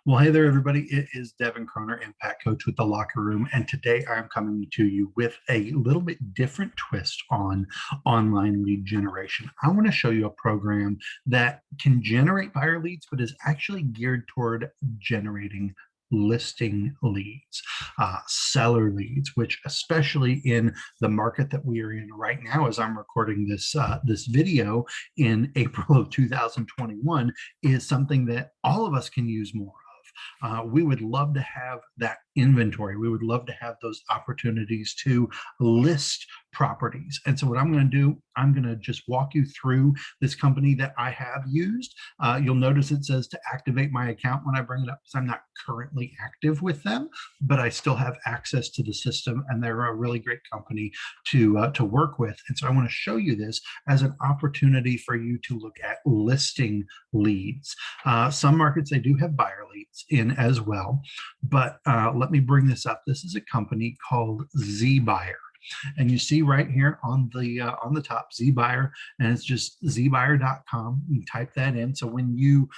Well, hey there, everybody. It is Devin Croner, Impact Coach with the Locker Room. And today I'm coming to you with a little bit different twist on online lead generation. I want to show you a program that can generate buyer leads, but is actually geared toward generating listing leads, seller leads, which especially in the market that we are in right now, as I'm recording this video in April of 2021, is something that all of us can use more of. We would love to have that inventory. We would love to have those opportunities to list properties. And so what I'm going to do, I'm going to just walk you through this company that I have used. You'll notice it says to activate my account when I bring it up, because I'm not currently active with them, but I still have access to the system, and they're a really great company to work with. And so I want to show you this as an opportunity for you to look at listing leads. Some markets, they do have buyer leads in as well, but let me bring this up. This is a company called ZBuyer. And you see right here on the top, ZBuyer, and it's just zbuyer.com. You type that in. So when you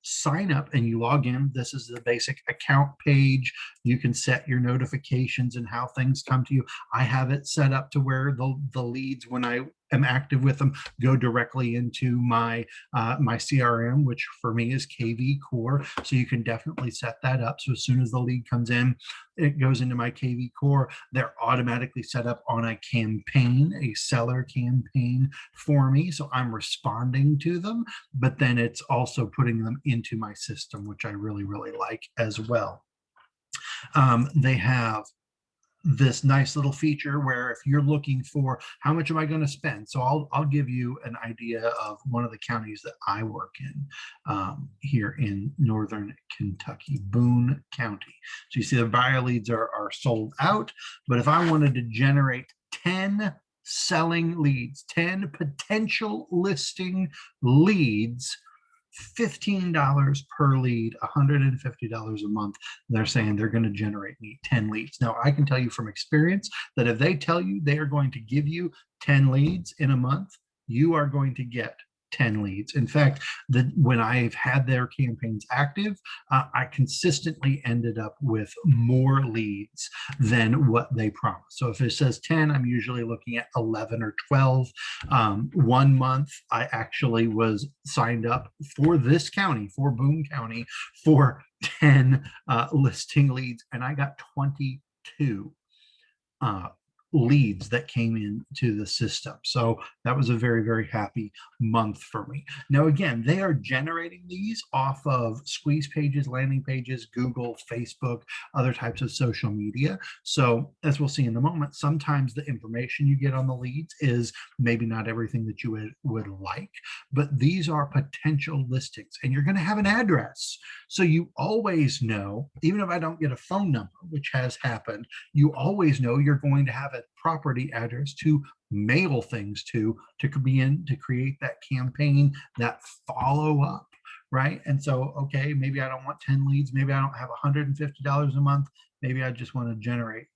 sign up and you log in, this is the basic account page. You can set your notifications and how things come to you. I have it set up to where the leads, when I am active with them, go directly into my my CRM, which for me is KV Core. So you can definitely set that up. So as soon as the lead comes in, it goes into my KV Core. They're automatically set up on a campaign, a seller campaign for me. So I'm responding to them, but then it's also putting them into my system, which I really, really like as well. They have this nice little feature where if you're looking for how much am I going to spend, so I'll give you an idea of one of the counties that I work in here in northern Kentucky, Boone County. So you see the buyer leads are sold out, but if I wanted to generate 10 selling leads, 10 potential listing leads, $15 per lead, $150 a month. They're saying they're going to generate me 10 leads. Now, I can tell you from experience that if they tell you they are going to give you 10 leads in a month, you are going to get 10 leads. In fact, when I've had their campaigns active, I consistently ended up with more leads than what they promised. So if it says 10, I'm usually looking at 11 or 12. 1 month, I actually was signed up for this county, for Boone County, for 10 listing leads, and I got 22 leads that came into the system. So that was a very, very happy month for me. Now, again, they are generating these off of squeeze pages, landing pages, Google, Facebook, other types of social media. So as we'll see in a moment, sometimes the information you get on the leads is maybe not everything that you would like, but these are potential listings, and you're going to have an address. So you always know, even if I don't get a phone number, which has happened, you always know you're going to have a property address to mail things to begin to create that campaign, that follow up, right? And so, okay, maybe I don't want 10 leads, maybe I don't have $150 a month, maybe I just want to generate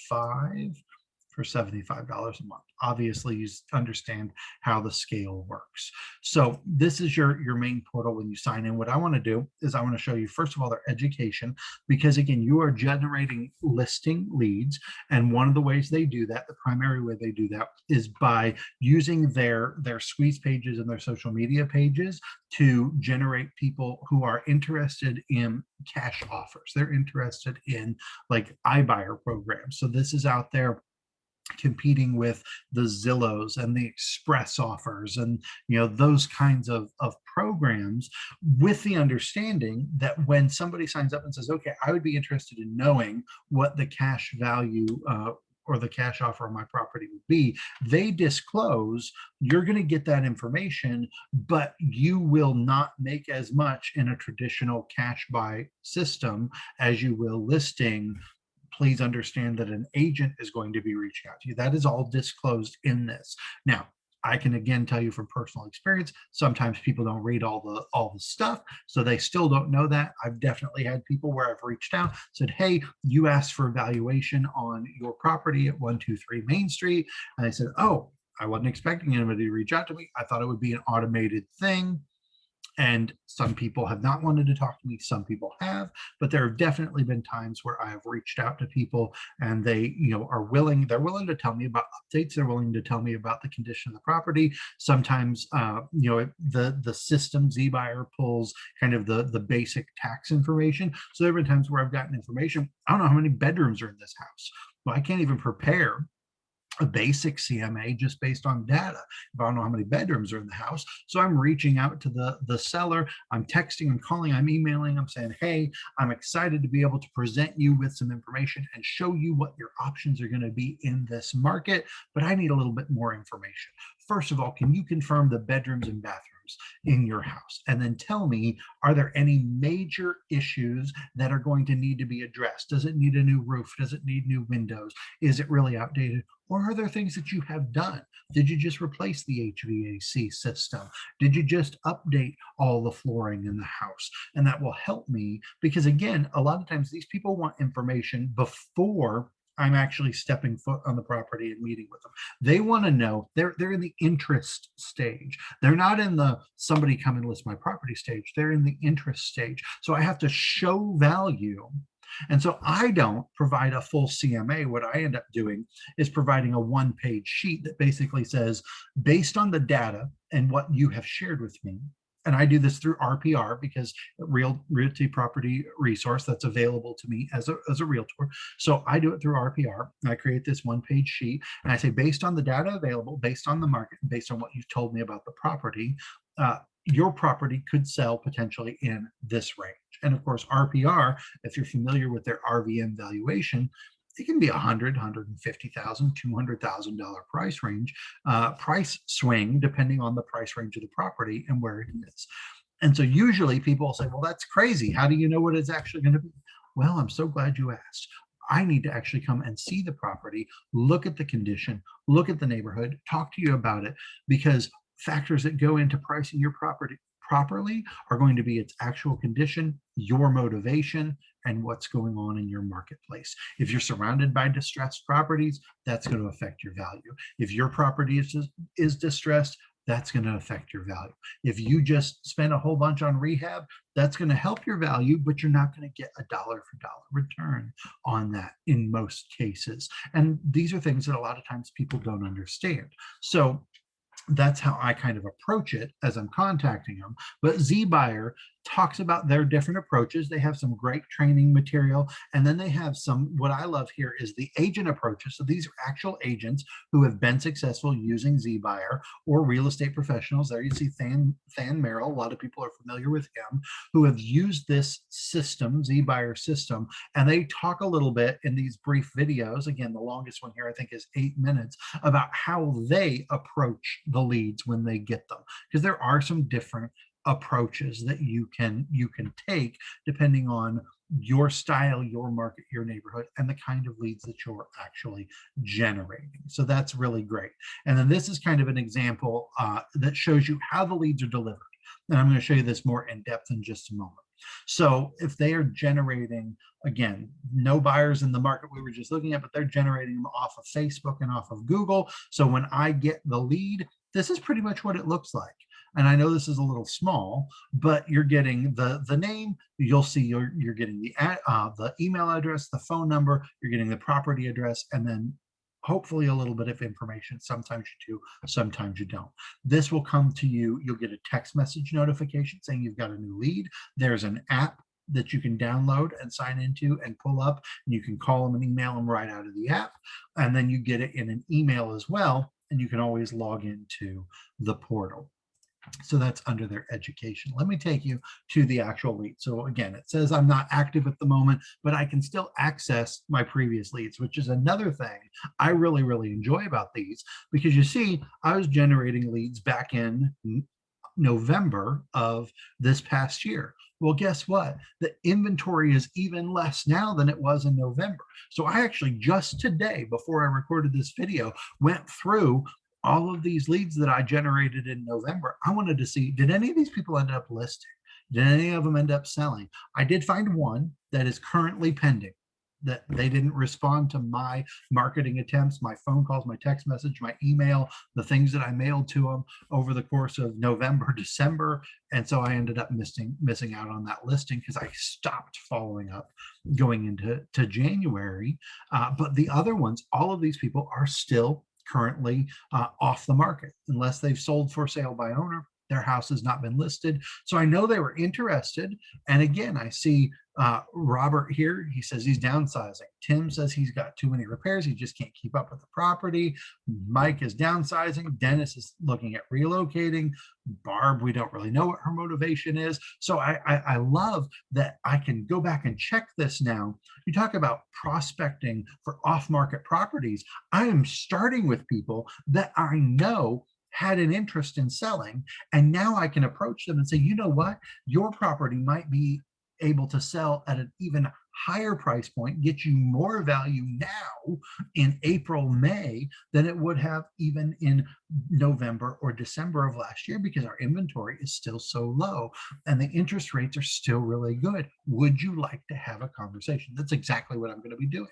5 for $75 a month. Obviously, you understand how the scale works. So this is your main portal when you sign in. What I want to do is I want to show you, first of all, their education, because again, you are generating listing leads. And one of the ways they do that, the primary way they do that, is by using their squeeze pages and their social media pages to generate people who are interested in cash offers. They're interested in like iBuyer programs. So this is out there competing with the Zillows and the Express offers and those kinds of programs, with the understanding that when somebody signs up and says, okay, I would be interested in knowing what the cash value or the cash offer on my property would be, they disclose, you're going to get that information, but you will not make as much in a traditional cash buy system as you will listing. Please understand that an agent is going to be reaching out to you. That is all disclosed in this. Now, I can again tell you from personal experience, sometimes people don't read all the stuff, so they still don't know that. I've definitely had people where I've reached out, said, hey, you asked for evaluation on your property at 123 Main Street. And I said, oh, I wasn't expecting anybody to reach out to me. I thought it would be an automated thing. And some people have not wanted to talk to me, some people have, but there have definitely been times where I have reached out to people and they, are willing, they're willing to tell me about updates, they're willing to tell me about the condition of the property. Sometimes, the system ZBuyer pulls kind of the basic tax information. So there have been times where I've gotten information, I don't know how many bedrooms are in this house. Well, I can't even prepare a basic CMA just based on data if I don't know how many bedrooms are in the house. So I'm reaching out to the seller, I'm texting, I'm calling, I'm emailing, I'm saying, hey, I'm excited to be able to present you with some information and show you what your options are going to be in this market, but I need a little bit more information. First of all, can you confirm the bedrooms and bathrooms in your house? And then tell me, are there any major issues that are going to need to be addressed? Does it need a new roof? Does it need new windows? Is it really outdated? Or are there things that you have done? Did you just replace the HVAC system? Did you just update all the flooring in the house? And that will help me because, again, a lot of times these people want information before I'm actually stepping foot on the property and meeting with them. They want to know, they're in the interest stage. They're not in the somebody come and list my property stage. They're in the interest stage. So I have to show value. And so I don't provide a full CMA. What I end up doing is providing a one-page sheet that basically says, based on the data and what you have shared with me, and I do this through RPR because realty property resource that's available to me as a realtor. So I do it through RPR. I create this one-page sheet and I say, based on the data available, based on the market, based on what you've told me about the property, your property could sell potentially in this range. And of course, RPR, if you're familiar with their RVM valuation, it can be $100,000, $150,000, $200,000 price range, price swing, depending on the price range of the property and where it is. And so usually people say, well, that's crazy. How do you know what it's actually going to be? Well, I'm so glad you asked. I need to actually come and see the property, look at the condition, look at the neighborhood, talk to you about it, because factors that go into pricing your property properly are going to be its actual condition, your motivation, and what's going on in your marketplace. If you're surrounded by distressed properties, that's going to affect your value. If your property is distressed, that's going to affect your value. If you just spend a whole bunch on rehab, that's going to help your value, but you're not going to get a dollar for dollar return on that in most cases. And these are things that a lot of times people don't understand. So that's how I kind of approach it as I'm contacting them. But ZBuyer talks about their different approaches. They have some great training material. And then they have some, what I love here is the agent approaches. So these are actual agents who have been successful using ZBuyer or real estate professionals. There you see Than Merrill. A lot of people are familiar with him who have used this system, ZBuyer system. And they talk a little bit in these brief videos. Again, the longest one here, I think, is 8 minutes about how they approach the leads when they get them. Because there are some different approaches that you can take depending on your style, your market, your neighborhood, and the kind of leads that you're actually generating. So that's really great. And then this is kind of an example that shows you how the leads are delivered. And I'm going to show you this more in depth in just a moment. So if they are generating, again, no buyers in the market we were just looking at, but they're generating them off of Facebook and off of Google. So when I get the lead, this is pretty much what it looks like. And I know this is a little small, but you're getting the name. You'll see you're getting the email address, the phone number, you're getting the property address, and then hopefully a little bit of information. Sometimes you do, sometimes you don't. This will come to you. You'll get a text message notification saying you've got a new lead. There's an app that you can download and sign into and pull up. And you can call them and email them right out of the app. And then you get it in an email as well. And you can always log into the portal. So that's under their education. Let me take you to the actual lead. So again, it says I'm not active at the moment, but I can still access my previous leads, which is another thing I really, really enjoy about these, because you see, I was generating leads back in November of this past year. Well, guess what? The inventory is even less now than it was in November. So I actually just today, before I recorded this video, went through all of these leads that I generated in November. I wanted to see, did any of these people end up listing? Did any of them end up selling? I did find one that is currently pending. that they didn't respond to my marketing attempts, my phone calls, my text message, my email, the things that I mailed to them over the course of November, December. And so I ended up missing out on that listing because I stopped following up going into January. But the other ones, all of these people are still currently off the market unless they've sold for sale by owner. Their house has not been listed. So I know they were interested. And again, I see Robert here. He says he's downsizing. Tim says he's got too many repairs. He just can't keep up with the property. Mike is downsizing. Dennis is looking at relocating. Barb, we don't really know what her motivation is. So I love that I can go back and check this now. You talk about prospecting for off-market properties. I am starting with people that I know had an interest in selling, and now I can approach them and say, you know what, your property might be able to sell at an even higher price point, get you more value now in April, May than it would have even in November or December of last year, because our inventory is still so low and the interest rates are still really good. Would you like to have a conversation? That's exactly what I'm going to be doing.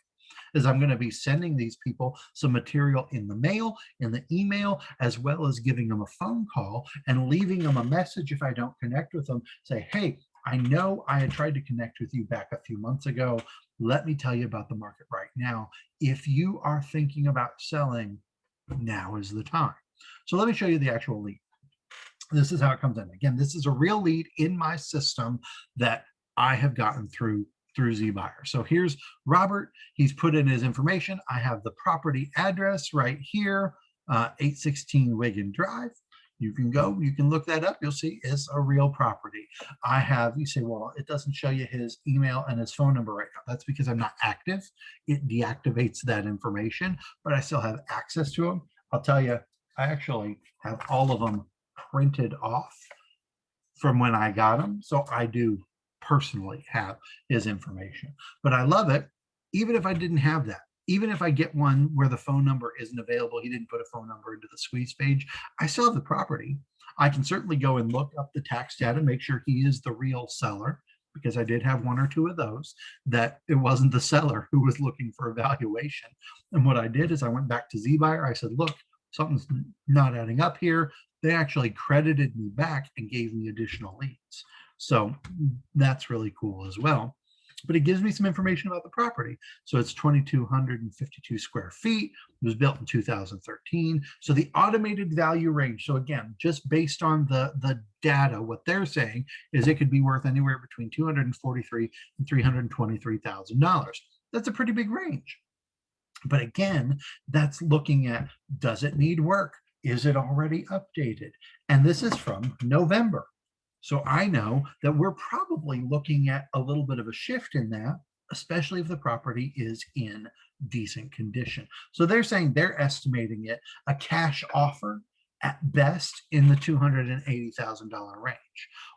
Is I'm going to be sending these people some material in the mail, in the email, as well as giving them a phone call and leaving them a message if I don't connect with them. Say, hey, I know I had tried to connect with you back a few months ago. Let me tell you about the market right now. If you are thinking about selling, now is the time. So let me show you the actual lead. This is how it comes in. Again, this is a real lead in my system that I have gotten through ZBuyer. So here's Robert. He's put in his information. I have the property address right here, 816 Wigan Drive. You can go, you can look that up. You'll see it's a real property. I have, you say, well, it doesn't show you his email and his phone number right now. That's because I'm not active. It deactivates that information, but I still have access to them. I'll tell you, I actually have all of them printed off from when I got them. So I do personally have his information, but I love it. Even if I didn't have that, even if I get one where the phone number isn't available, he didn't put a phone number into the squeeze page, I still have the property. I can certainly go and look up the tax data, make sure he is the real seller, because I did have one or two of those that it wasn't the seller who was looking for a valuation. And what I did is I went back to ZBuyer. I said, look, something's not adding up here. They actually credited me back and gave me additional leads. So that's really cool as well. But it gives me some information about the property. So it's 2,252 square feet. It was built in 2013. So the automated value range. So again, just based on the data, what they're saying is it could be worth anywhere between $243,000 and $323,000. That's a pretty big range. But again, that's looking at, does it need work? Is it already updated? And this is from November. So I know that we're probably looking at a little bit of a shift in that, especially if the property is in decent condition. So they're saying they're estimating it a cash offer at best in the $280,000 range.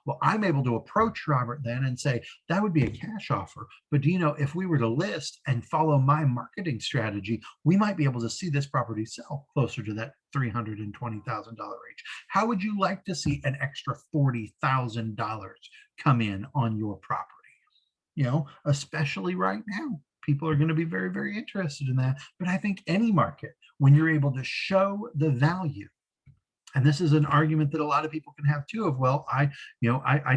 Well, I'm able to approach Robert then and say, that would be a cash offer. But do you know, if we were to list and follow my marketing strategy, we might be able to see this property sell closer to that $320,000 range. How would you like to see an extra $40,000 come in on your property? You know, especially right now, people are going to be very, very interested in that. But I think any market, when you're able to show the value, and this is an argument that a lot of people can have too, of, well, I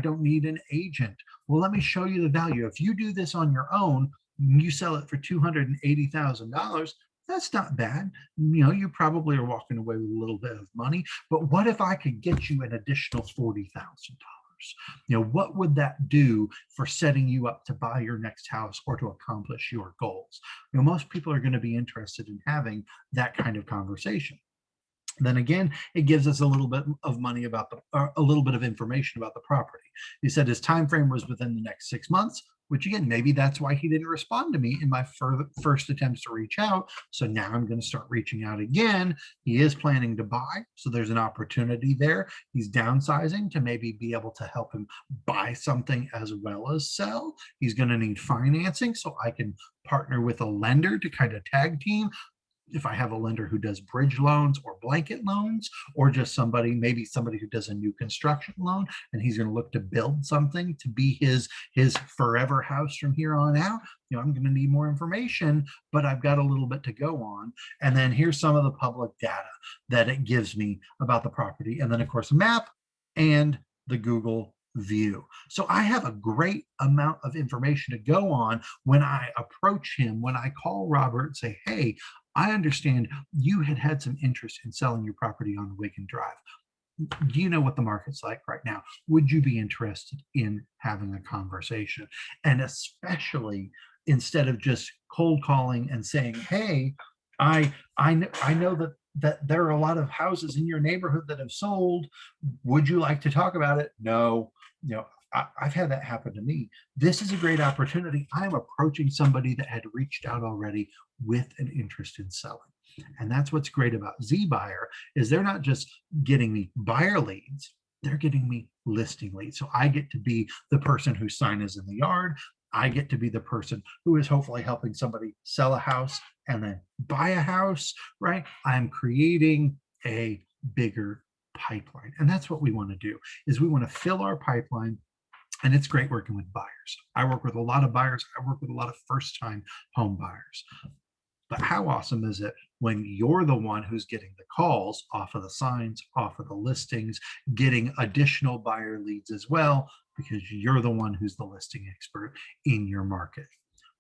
don't need an agent. Well, let me show you the value. If you do this on your own, you sell it for $280,000. That's not bad. You know, you probably are walking away with a little bit of money. But what if I could get you an additional $40,000? You know, what would that do for setting you up to buy your next house or to accomplish your goals? You know, most people are going to be interested in having that kind of conversation. Then again, it gives us a little bit of money about a little bit of information about the property. He said his time frame was within the next 6 months, which again, maybe that's why he didn't respond to me in my first attempts to reach out. So now I'm going to start reaching out again. He is planning to buy, so there's an opportunity there. He's downsizing to maybe be able to help him buy something as well as sell. He's going to need financing, so I can partner with a lender to kind of tag team. if I have a lender who does bridge loans or blanket loans, or just somebody, maybe somebody who does a new construction loan, and he's going to look to build something to be his forever house from here on out, I'm going to need more information, but I've got a little bit to go on. And then here's some of the public data that it gives me about the property. And then of course, a map and the Google view. So I have a great amount of information to go on when I approach him, when I call Robert and say, hey, I understand you had some interest in selling your property on Wigan Drive. Do you know what the market's like right now? Would you be interested in having a conversation? And especially instead of just cold calling and saying, hey, I know that there are a lot of houses in your neighborhood that have sold. Would you like to talk about it? No, I've had that happen to me. This is a great opportunity. I'm approaching somebody that had reached out already with an interest in selling. And that's what's great about ZBuyer is they're not just getting me buyer leads, they're getting me listing leads. So I get to be the person whose sign is in the yard. I get to be the person who is hopefully helping somebody sell a house and then buy a house, right? I'm creating a bigger pipeline. And that's what we want to do, is we want to fill our pipeline. And it's great working with buyers. I work with a lot of buyers. I work with a lot of first-time home buyers. But how awesome is it when you're the one who's getting the calls off of the signs, off of the listings, getting additional buyer leads as well, because you're the one who's the listing expert in your market.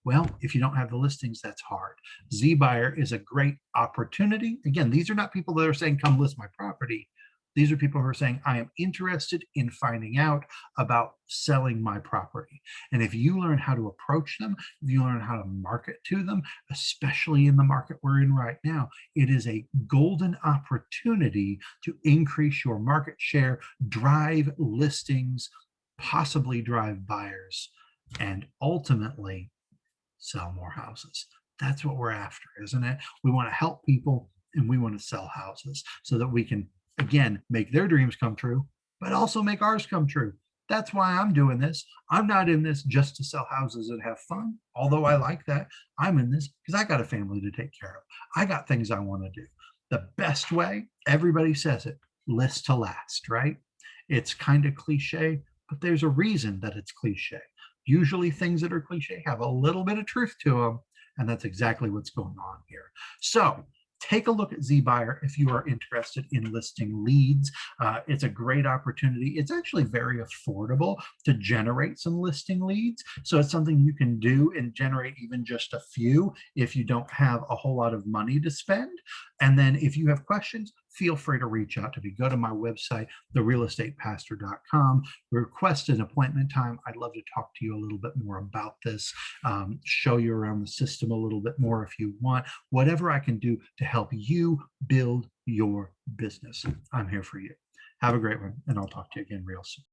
Well, if you don't have the listings, that's hard. ZBuyer is a great opportunity. Again, these are not people that are saying, come list my property. These are people who are saying, I am interested in finding out about selling my property. And if you learn how to approach them, if you learn how to market to them, especially in the market we're in right now, it is a golden opportunity to increase your market share, drive listings, possibly drive buyers, and ultimately sell more houses. That's what we're after, isn't it? We want to help people and we want to sell houses so that we can, again, make their dreams come true, but also make ours come true. That's why I'm doing this. I'm not in this just to sell houses and have fun, although I like that. I'm in this because I got a family to take care of. I got things I want to do. The best way, everybody says it, list to last, right? It's kind of cliche, but there's a reason that it's cliche. Usually things that are cliche have a little bit of truth to them, and that's exactly what's going on here. So take a look at ZBuyer if you are interested in listing leads. It's a great opportunity. It's actually very affordable to generate some listing leads. So it's something you can do and generate even just a few if you don't have a whole lot of money to spend. And then if you have questions, feel free to reach out to me. Go to my website, therealestatepastor.com, request an appointment time. I'd love to talk to you a little bit more about this, show you around the system a little bit more if you want, whatever I can do to help you build your business. I'm here for you. Have a great one, and I'll talk to you again real soon.